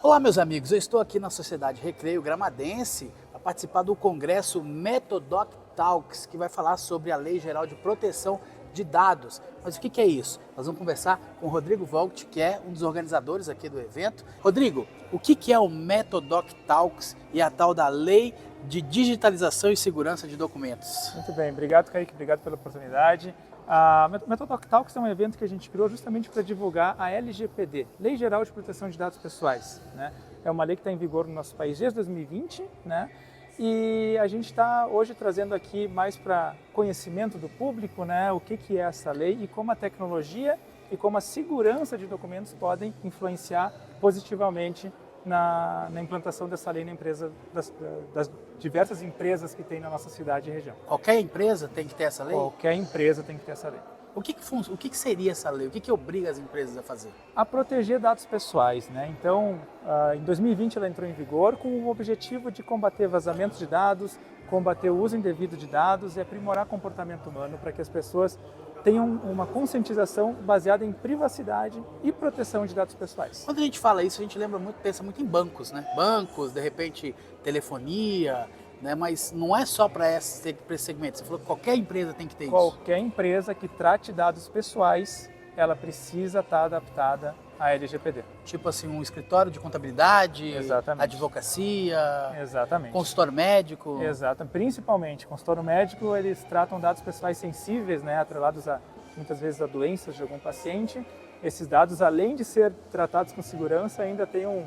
Olá, meus amigos, eu estou aqui na Sociedade Recreio Gramadense para participar do congresso Metodoc Talks, que vai falar sobre a Lei Geral de Proteção de Dados. Mas o que é isso? Nós vamos conversar com o Rodrigo Vogt, que é um dos organizadores aqui do evento. Rodrigo, o que é o Metodoc Talks e a tal da Lei de Digitalização e Segurança de Documentos? Muito bem, obrigado, Kaique, obrigado pela oportunidade. A Metodoc Talks é um evento que a gente criou justamente para divulgar a LGPD, Lei Geral de Proteção de Dados Pessoais, né? É uma lei que está em vigor no nosso país desde 2020, né? E a gente está hoje trazendo aqui mais para conhecimento do público, né? O que é essa lei e como a tecnologia e como a segurança de documentos podem influenciar positivamente na implantação dessa lei na empresa, das diversas empresas que tem na nossa cidade e região. Qualquer empresa tem que ter essa lei? Qualquer empresa tem que ter essa lei. O que seria essa lei? O que obriga as empresas a fazer? A proteger dados pessoais, né? Então, em 2020 ela entrou em vigor com o objetivo de combater vazamentos de dados, combater o uso indevido de dados e aprimorar o comportamento humano para que as pessoas tenham uma conscientização baseada em privacidade e proteção de dados pessoais. Quando a gente fala isso, a gente pensa muito em bancos, né? Bancos, de repente, telefonia, né? Mas não é só para esse segmento. Você falou que qualquer empresa tem que ter isso. Qualquer empresa que trate dados pessoais, ela precisa estar adaptada à LGPD. Tipo assim, um escritório de contabilidade, Exatamente. Advocacia, Exatamente. consultório médico. Exato, principalmente consultório médico, eles tratam dados pessoais sensíveis, né, atrelados muitas vezes a doenças de algum paciente. Esses dados, além de ser tratados com segurança, ainda tem um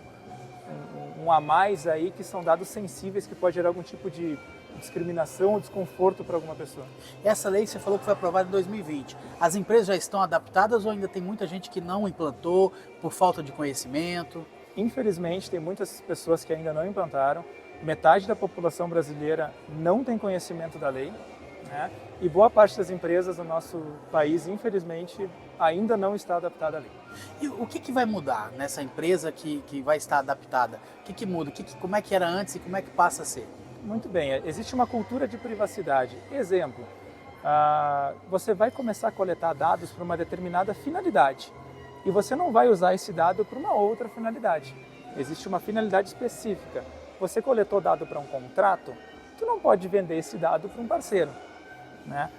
a mais aí, que são dados sensíveis que pode gerar algum tipo de discriminação ou desconforto para alguma pessoa. Essa lei você falou que foi aprovada em 2020. As empresas já estão adaptadas ou ainda tem muita gente que não implantou por falta de conhecimento? Infelizmente, tem muitas pessoas que ainda não implantaram. Metade da população brasileira não tem conhecimento da lei, né? E boa parte das empresas do nosso país, infelizmente, ainda não está adaptada à lei. E o que vai mudar nessa empresa que vai estar adaptada? O que muda? Como é que era antes e como é que passa a ser? Muito bem, existe uma cultura de privacidade. Exemplo, você vai começar a coletar dados para uma determinada finalidade e você não vai usar esse dado para uma outra finalidade. Existe uma finalidade específica. Você coletou dado para um contrato, tu não pode vender esse dado para um parceiro, né?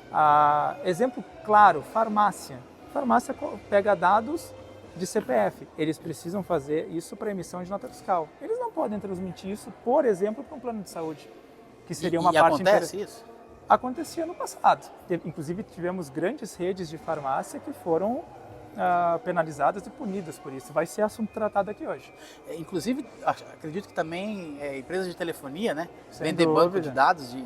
Exemplo claro, farmácia. Farmácia pega dados de CPF. Eles precisam fazer isso para emissão de nota fiscal. Eles não podem transmitir isso, por exemplo, para um plano de saúde, que seria uma parte acontece isso? Acontecia no passado. Inclusive, tivemos grandes redes de farmácia que foram penalizadas e punidas por isso. Vai ser assunto tratado aqui hoje. Inclusive, acredito que também empresas de telefonia, né? Sem Vender dúvida. banco de dados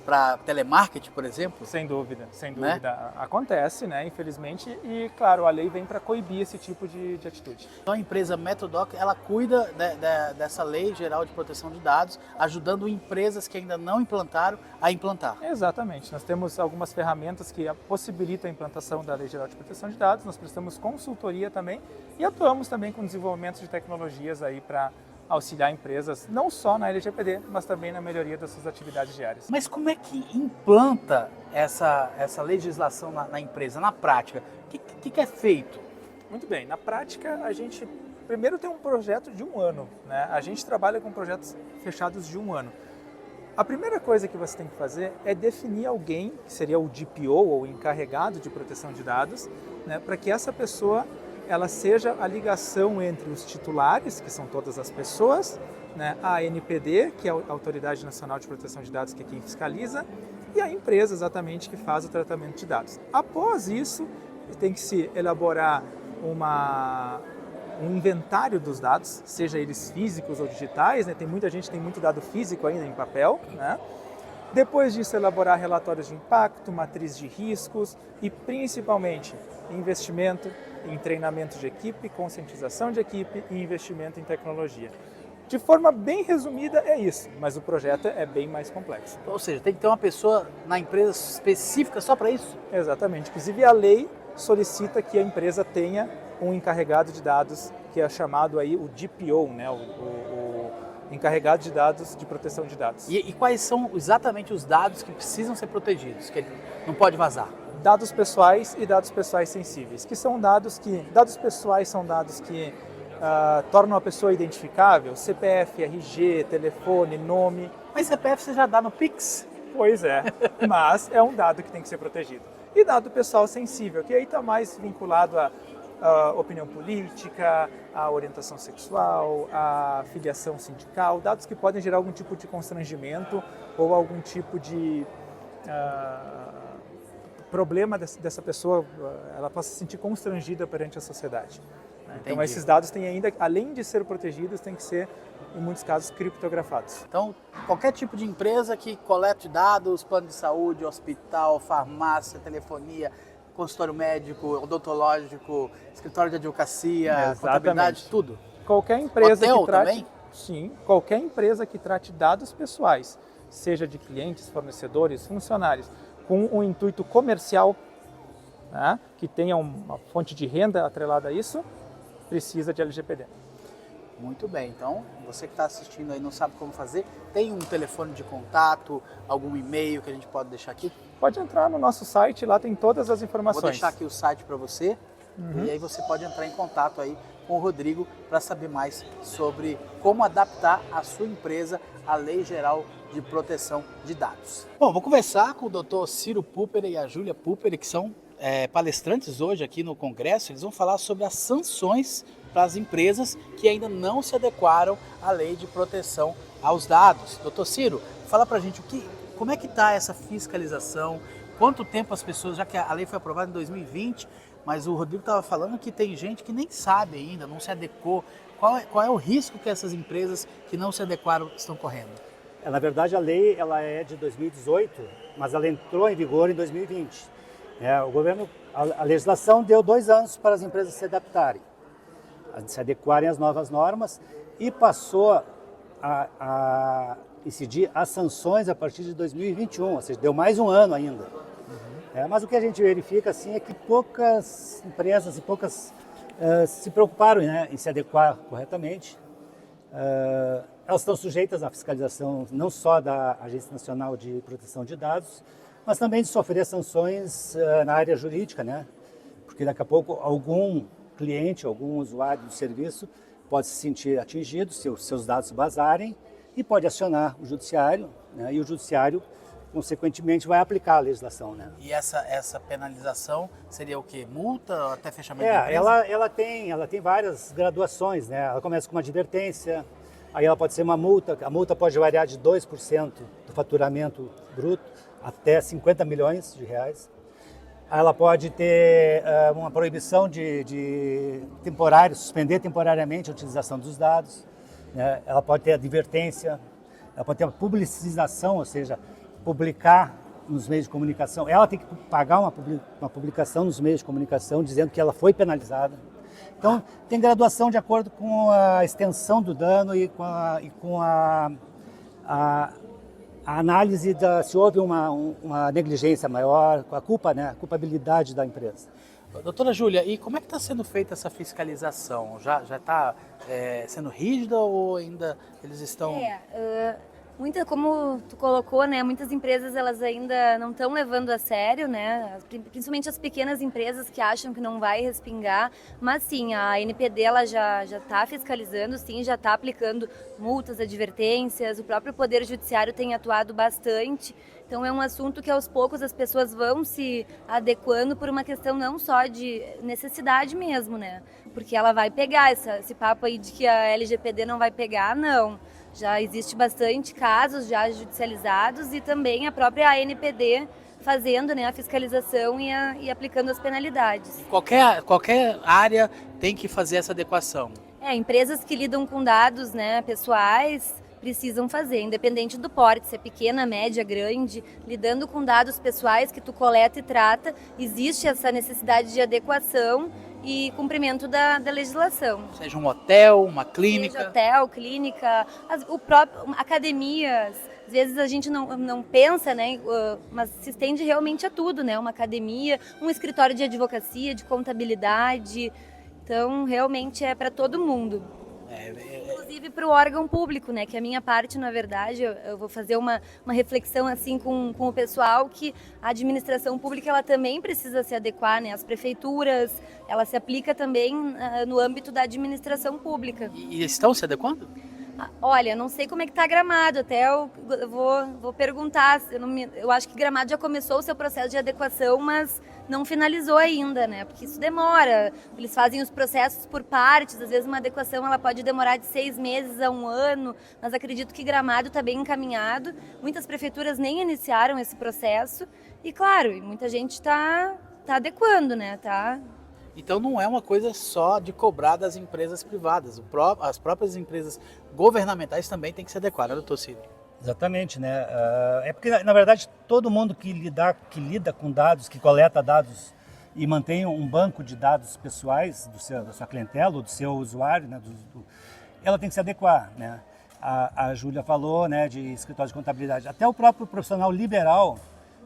para telemarketing, por exemplo. Sem dúvida, sem Né? dúvida. Acontece, né? Infelizmente, e claro, a lei vem para coibir esse tipo de atitude. Então a empresa Metodoc, ela cuida dessa Lei Geral de Proteção de Dados, ajudando empresas que ainda não implantaram a implantar. Exatamente. Nós temos algumas ferramentas que possibilitam a implantação da Lei Geral de Proteção de Dados, nós prestamos consultoria também e atuamos também com desenvolvimento de tecnologias aí para auxiliar empresas, não só na LGPD, mas também na melhoria das suas atividades diárias. Mas como é que implanta essa legislação na empresa, na prática? O que é feito? Muito bem, na prática a gente primeiro tem um projeto de 1 ano, né? A gente trabalha com projetos fechados de 1 ano. A primeira coisa que você tem que fazer é definir alguém, que seria o DPO ou o encarregado de proteção de dados, né, para que essa pessoa ela seja a ligação entre os titulares, que são todas as pessoas, né, a ANPD, que é a Autoridade Nacional de Proteção de Dados, que é quem fiscaliza, e a empresa exatamente que faz o tratamento de dados. Após isso, tem que se elaborar um inventário dos dados, seja eles físicos ou digitais, né? Muita gente tem muito dado físico ainda em papel, né? Depois disso, elaborar relatórios de impacto, matriz de riscos e, principalmente, investimento em treinamento de equipe, conscientização de equipe e investimento em tecnologia. De forma bem resumida, é isso, mas o projeto é bem mais complexo. Ou seja, tem que ter uma pessoa na empresa específica só para isso? Exatamente. Inclusive, a lei solicita que a empresa tenha um encarregado de dados, que é chamado aí o DPO, né? o encarregado de dados de proteção de dados. E quais são exatamente os dados que precisam ser protegidos, que não pode vazar? Dados pessoais e dados pessoais sensíveis, que são dados pessoais são dados que tornam a pessoa identificável, CPF, RG, telefone, nome. Mas CPF você já dá no Pix? Pois é, mas é um dado que tem que ser protegido. E dado pessoal sensível, que aí está mais vinculado à opinião política, à orientação sexual, à filiação sindical, dados que podem gerar algum tipo de constrangimento ou algum tipo de problema dessa pessoa, ela possa se sentir constrangida perante a sociedade. Né? Então esses dados têm ainda, além de ser protegidos, têm que ser, em muitos casos, criptografados. Então, qualquer tipo de empresa que colete dados, plano de saúde, hospital, farmácia, telefonia, consultório médico, odontológico, escritório de advocacia, contabilidade, tudo. Qualquer empresa Hotel que trate, também? Sim, qualquer empresa que trate dados pessoais, seja de clientes, fornecedores, funcionários, com um intuito comercial, né, que tenha uma fonte de renda atrelada a isso, precisa de LGPD. Muito bem, então você que está assistindo aí não sabe como fazer, tem um telefone de contato, algum e-mail que a gente pode deixar aqui? Pode entrar no nosso site, lá tem todas as informações. Vou deixar aqui o site para você e aí você pode entrar em contato aí com o Rodrigo para saber mais sobre como adaptar a sua empresa à Lei Geral de Proteção de Dados. Bom, vou conversar com o Dr. Ciro Pupper e a Júlia Pupper, que são palestrantes hoje aqui no Congresso. Eles vão falar sobre as sanções para as empresas que ainda não se adequaram à Lei de Proteção aos Dados. Dr. Ciro, fala para a gente como é que está essa fiscalização, quanto tempo as pessoas, já que a lei foi aprovada em 2020, mas o Rodrigo estava falando que tem gente que nem sabe ainda, não se adequou. Qual é o risco que essas empresas que não se adequaram estão correndo? Na verdade, a lei ela é de 2018, mas ela entrou em vigor em 2020. O governo, a legislação deu 2 anos para as empresas se adaptarem, se adequarem às novas normas e passou a incidir as sanções a partir de 2021, ou seja, deu mais um ano ainda. Mas o que a gente verifica assim, é que poucas empresas e poucas se preocuparam, né, em se adequar corretamente. Elas estão sujeitas à fiscalização não só da Agência Nacional de Proteção de Dados, mas também de sofrer sanções na área jurídica, né? Porque daqui a pouco algum cliente, algum usuário do serviço pode se sentir atingido se os seus dados vazarem e pode acionar o judiciário, né? E o judiciário, consequentemente, vai aplicar a legislação, né? E essa penalização seria o quê? Multa ou até fechamento da empresa? Ela tem várias graduações, né? Ela começa com uma advertência, aí ela pode ser uma multa, a multa pode variar de 2% do faturamento bruto até 50 milhões de reais. Ela pode ter uma proibição de suspender temporariamente a utilização dos dados, né? Ela pode ter advertência, ela pode ter uma publicização, ou seja, publicar nos meios de comunicação. Ela tem que pagar uma publicação nos meios de comunicação dizendo que ela foi penalizada. Então, tem graduação de acordo com a extensão do dano e com a análise se houve uma negligência maior, com a culpa, né, a culpabilidade da empresa. Doutora Júlia, e como é que está sendo feita essa fiscalização? Já está sendo rígida ou ainda eles estão... Como tu colocou, né, muitas empresas elas ainda não estão levando a sério, né, principalmente as pequenas empresas que acham que não vai respingar, mas sim, a NPD ela já está fiscalizando, sim, já está aplicando multas, advertências, o próprio Poder Judiciário tem atuado bastante, então é um assunto que aos poucos as pessoas vão se adequando por uma questão não só de necessidade mesmo, né, porque ela vai pegar esse papo aí de que a LGPD não vai pegar, não. Já existe bastante casos já judicializados e também a própria ANPD fazendo, né, a fiscalização e aplicando as penalidades. Qualquer área tem que fazer essa adequação. Empresas que lidam com dados, né, pessoais precisam fazer, independente do porte, se é pequena, média, grande, lidando com dados pessoais que tu coleta e trata, existe essa necessidade de adequação e cumprimento da legislação. Seja um hotel, uma clínica. Seja hotel, clínica, academias. Às vezes a gente não pensa, né, mas se estende realmente a tudo, né? Uma academia, um escritório de advocacia, de contabilidade. Então, realmente é para todo mundo. Inclusive para o órgão público, né? Que a minha parte, na verdade, eu vou fazer uma reflexão assim com o pessoal que a administração pública ela também precisa se adequar, né? As prefeituras, ela se aplica também no âmbito da administração pública. E estão se adequando? Olha, não sei como é que tá Gramado, até eu vou perguntar. Eu acho que Gramado já começou o seu processo de adequação, mas não finalizou ainda, né? Porque isso demora. Eles fazem os processos por partes, às vezes uma adequação ela pode demorar de 6 meses a 1 ano, mas acredito que Gramado está bem encaminhado. Muitas prefeituras nem iniciaram esse processo e, claro, muita gente está adequando, né? Então não é uma coisa só de cobrar das empresas privadas. As próprias empresas governamentais também têm que se adequar, né, doutor Cid? Exatamente, né? É porque, na verdade, todo mundo que lida com dados, que coleta dados e mantém um banco de dados pessoais da sua clientela, ou do seu usuário, né? Ela tem que se adequar, né? A Júlia falou, né, de escritório de contabilidade. Até o próprio profissional liberal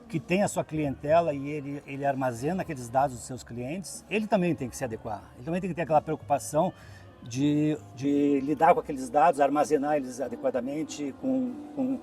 que tem a sua clientela e ele armazena aqueles dados dos seus clientes, ele também tem que se adequar. Ele também tem que ter aquela preocupação de lidar com aqueles dados, armazenar eles adequadamente, com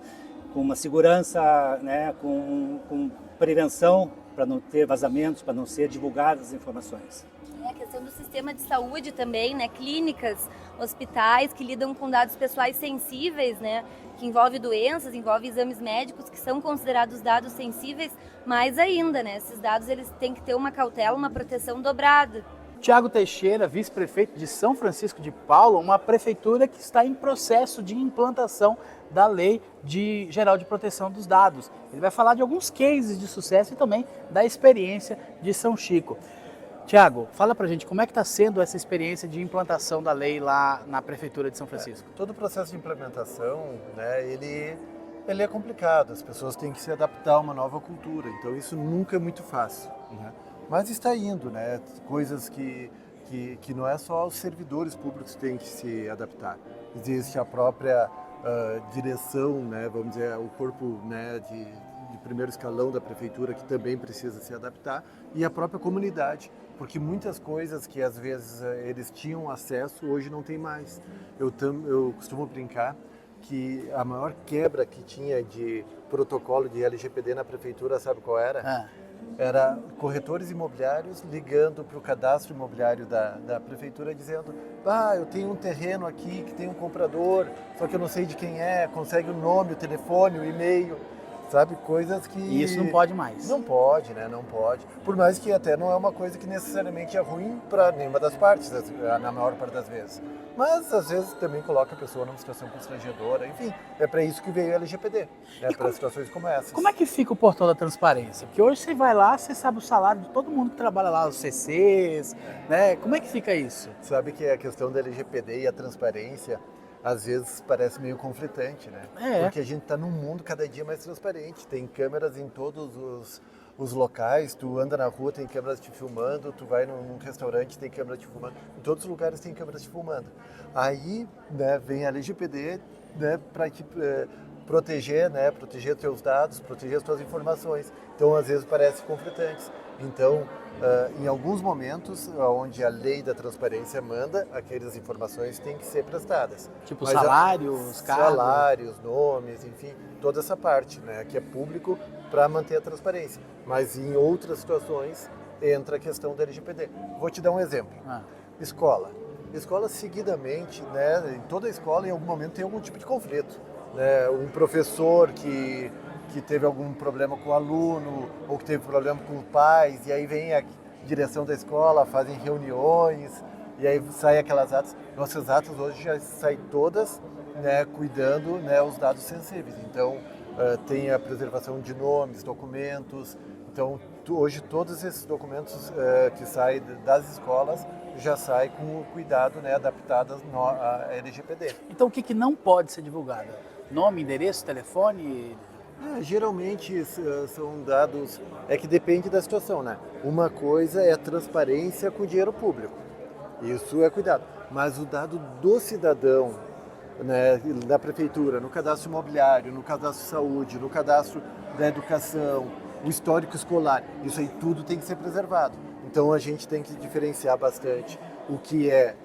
uma segurança, né, com prevenção para não ter vazamentos, para não ser divulgadas as informações. A questão do sistema de saúde também, né? Clínicas, hospitais que lidam com dados pessoais sensíveis, né? Que envolve doenças, envolve exames médicos que são considerados dados sensíveis, mais ainda, né? Esses dados eles têm que ter uma cautela, uma proteção dobrada. Tiago Teixeira, vice-prefeito de São Francisco de Paula, uma prefeitura que está em processo de implantação da Lei Geral de Proteção dos Dados. Ele vai falar de alguns cases de sucesso e também da experiência de São Chico. Tiago, fala pra gente como é que está sendo essa experiência de implantação da lei lá na Prefeitura de São Francisco. Todo o processo de implementação, né, ele é complicado, as pessoas têm que se adaptar a uma nova cultura, então isso nunca é muito fácil, né? Mas está indo, né, coisas que não é só os servidores públicos que têm que se adaptar, existe a própria direção, né, vamos dizer, o corpo, né, de primeiro escalão da prefeitura que também precisa se adaptar e a própria comunidade, porque muitas coisas que às vezes eles tinham acesso hoje não tem mais. Eu costumo brincar que a maior quebra que tinha de protocolo de LGPD na prefeitura, sabe qual era? Era corretores imobiliários ligando para o cadastro imobiliário da prefeitura dizendo: eu tenho um terreno aqui que tem um comprador, só que eu não sei de quem é, consegue o nome, o telefone, o e-mail. Sabe, coisas que... E isso não pode mais. Não pode, né? Não pode. Por mais que até não é uma coisa que necessariamente é ruim para nenhuma das partes, na maior parte das vezes. Mas, às vezes, também coloca a pessoa numa situação constrangedora. Enfim, é para isso que veio a LGPD, né? Para situações como essas. Como é que fica o portal da transparência? Porque hoje você vai lá, você sabe o salário de todo mundo que trabalha lá, os CCs, né? Como é que fica isso? Sabe que a questão da LGPD e a transparência às vezes parece meio conflitante, né? Porque a gente está num mundo cada dia mais transparente, tem câmeras em todos os locais, tu anda na rua, tem câmeras te filmando, tu vai num restaurante, tem câmera te filmando, em todos os lugares tem câmeras te filmando. Aí, né, vem a LGPD, né, para te proteger, né, proteger teus dados, proteger as tuas informações. Então, às vezes parece conflitante. Então, em alguns momentos, onde a lei da transparência manda, aquelas informações têm que ser prestadas. Tipo salários, cargos. Salários, nomes, enfim, toda essa parte, né, que é público para manter a transparência. Mas em outras situações entra a questão da LGPD. Vou te dar um exemplo. Escola. Escola seguidamente, né, em toda a escola em algum momento tem algum tipo de conflito. Né, um professor que teve algum problema com o aluno ou que teve problema com os pais, e aí vem a direção da escola, fazem reuniões, e aí saem aquelas atas. Nossas atas hoje já saem todas, né, cuidando, né, os dados sensíveis. Então, tem a preservação de nomes, documentos. Então, hoje todos esses documentos que saem das escolas já saem com o cuidado, né, adaptado à LGPD. Então, o que não pode ser divulgado? Nome, endereço, telefone? Geralmente são dados, é que depende da situação, né? Uma coisa é a transparência com o dinheiro público, isso é cuidado, mas o dado do cidadão, né, da prefeitura, no cadastro imobiliário, no cadastro de saúde, no cadastro da educação, o histórico escolar, isso aí tudo tem que ser preservado. Então a gente tem que diferenciar bastante o que é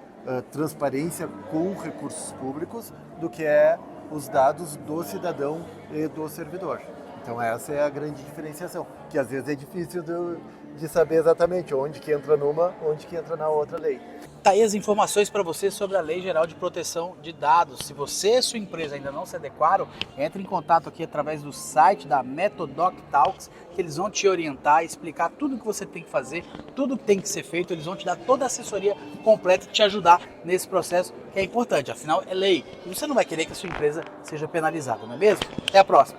transparência com recursos públicos do que é os dados do cidadão e do servidor. Então essa é a grande diferenciação, que às vezes é difícil de saber exatamente onde que entra numa, onde que entra na outra lei. Tá aí as informações para você sobre a Lei Geral de Proteção de Dados. Se você e sua empresa ainda não se adequaram, entre em contato aqui através do site da Metodoc Talks, que eles vão te orientar, explicar tudo o que você tem que fazer, tudo que tem que ser feito, eles vão te dar toda a assessoria completa e te ajudar nesse processo que é importante, afinal é lei. E você não vai querer que a sua empresa seja penalizada, não é mesmo? Até a próxima!